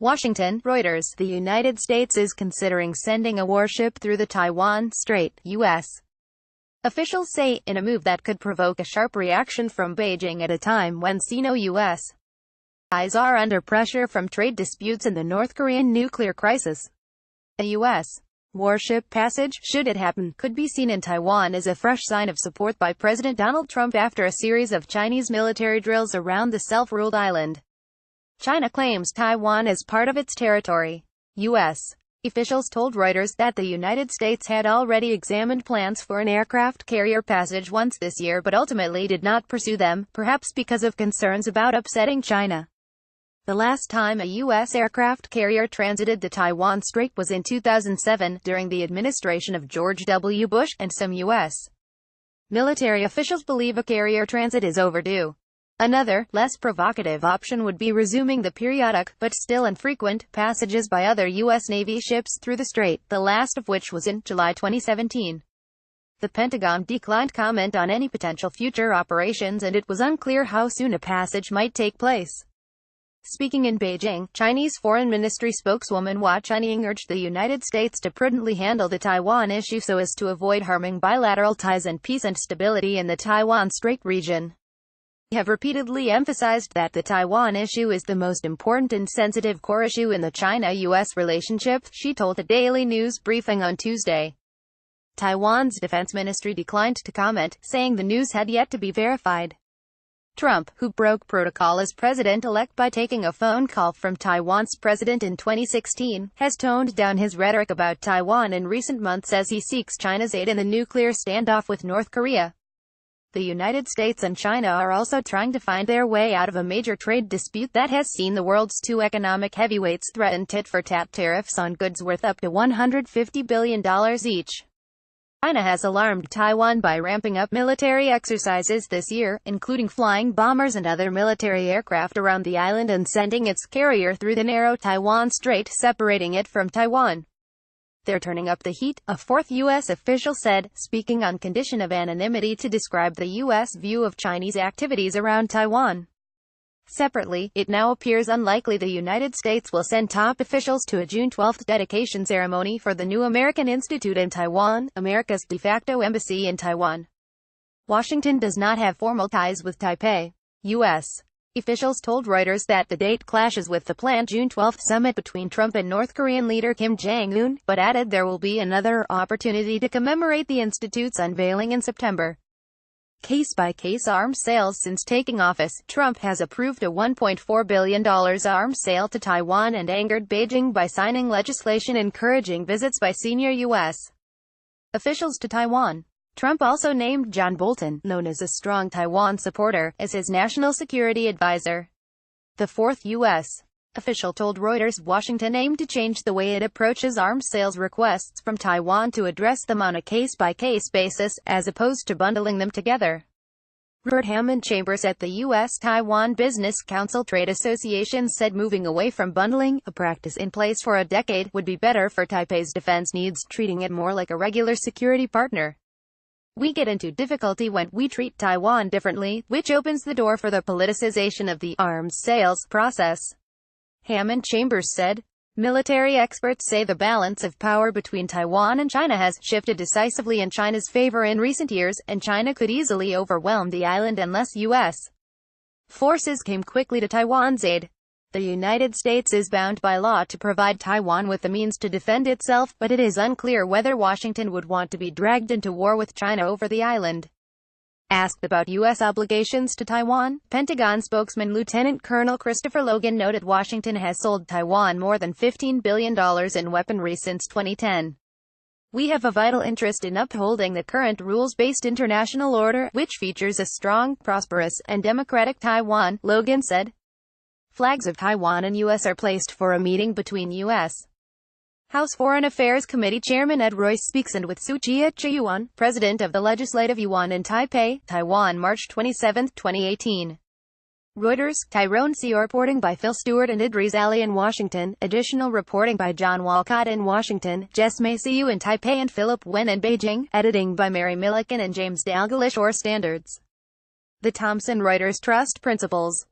Washington, Reuters. The United States is considering sending a warship through the Taiwan Strait, U.S. officials say, in a move that could provoke a sharp reaction from Beijing at a time when Sino-U.S. ties are under pressure from trade disputes and the North Korean nuclear crisis. A U.S. warship passage, should it happen, could be seen in Taiwan as a fresh sign of support by President Donald Trump after a series of Chinese military drills around the self-ruled island. China claims Taiwan as part of its territory. U.S. officials told Reuters that the United States had already examined plans for an aircraft carrier passage once this year but ultimately did not pursue them, perhaps because of concerns about upsetting China. The last time a U.S. aircraft carrier transited the Taiwan Strait was in 2007, during the administration of George W. Bush, and some U.S. military officials believe a carrier transit is overdue. Another, less provocative option would be resuming the periodic, but still infrequent, passages by other U.S. Navy ships through the strait, the last of which was in July 2017. The Pentagon declined comment on any potential future operations, and it was unclear how soon a passage might take place. Speaking in Beijing, Chinese Foreign Ministry spokeswoman Hua Chunying urged the United States to prudently handle the Taiwan issue so as to avoid harming bilateral ties and peace and stability in the Taiwan Strait region. We have repeatedly emphasized that the Taiwan issue is the most important and sensitive core issue in the China-U.S. relationship, she told a Daily News briefing on Tuesday. Taiwan's defense ministry declined to comment, saying the news had yet to be verified. Trump, who broke protocol as president-elect by taking a phone call from Taiwan's president in 2016, has toned down his rhetoric about Taiwan in recent months as he seeks China's aid in the nuclear standoff with North Korea. The United States and China are also trying to find their way out of a major trade dispute that has seen the world's two economic heavyweights threaten tit-for-tat tariffs on goods worth up to $150 billion each. China has alarmed Taiwan by ramping up military exercises this year, including flying bombers and other military aircraft around the island and sending its carrier through the narrow Taiwan Strait, separating it from Taiwan. They're turning up the heat, a fourth U.S. official said, speaking on condition of anonymity to describe the U.S. view of Chinese activities around Taiwan. Separately, it now appears unlikely the United States will send top officials to a June 12 dedication ceremony for the new American Institute in Taiwan, America's de facto embassy in Taiwan. Washington does not have formal ties with Taipei. U.S. officials told Reuters that the date clashes with the planned June 12 summit between Trump and North Korean leader Kim Jong-un, but added there will be another opportunity to commemorate the institute's unveiling in September. Case-by-case arms sales. Since taking office, Trump has approved a $1.4 billion arms sale to Taiwan and angered Beijing by signing legislation encouraging visits by senior U.S. officials to Taiwan. Trump also named John Bolton, known as a strong Taiwan supporter, as his national security advisor. The fourth U.S. official told Reuters Washington aimed to change the way it approaches arms sales requests from Taiwan to address them on a case-by-case basis, as opposed to bundling them together. Robert Hammond Chambers at the U.S.-Taiwan Business Council Trade Association said moving away from bundling, a practice in place for a decade, would be better for Taipei's defense needs, treating it more like a regular security partner. We get into difficulty when we treat Taiwan differently, which opens the door for the politicization of the arms sales process. Hammond Chambers said. Military experts say the balance of power between Taiwan and China has shifted decisively in China's favor in recent years, and China could easily overwhelm the island unless U.S. forces came quickly to Taiwan's aid. The United States is bound by law to provide Taiwan with the means to defend itself, but it is unclear whether Washington would want to be dragged into war with China over the island. Asked about U.S. obligations to Taiwan, Pentagon spokesman Lieutenant Colonel Christopher Logan noted Washington has sold Taiwan more than $15 billion in weaponry since 2010. We have a vital interest in upholding the current rules-based international order, which features a strong, prosperous, and democratic Taiwan, Logan said. Flags of Taiwan and U.S. are placed for a meeting between U.S. House Foreign Affairs Committee Chairman Ed Royce speaks and with Suchia Chiyuan, President of the Legislative Yuan in Taipei, Taiwan, March 27, 2018. Reuters, Tyrone C. Reporting by Phil Stewart and Idris Ali in Washington. Additional reporting by John Walcott in Washington, Jess Maciu in Taipei and Philip Wen in Beijing. Editing by Mary Milliken and James Dalglish. Or Standards. The Thomson Reuters Trust Principles.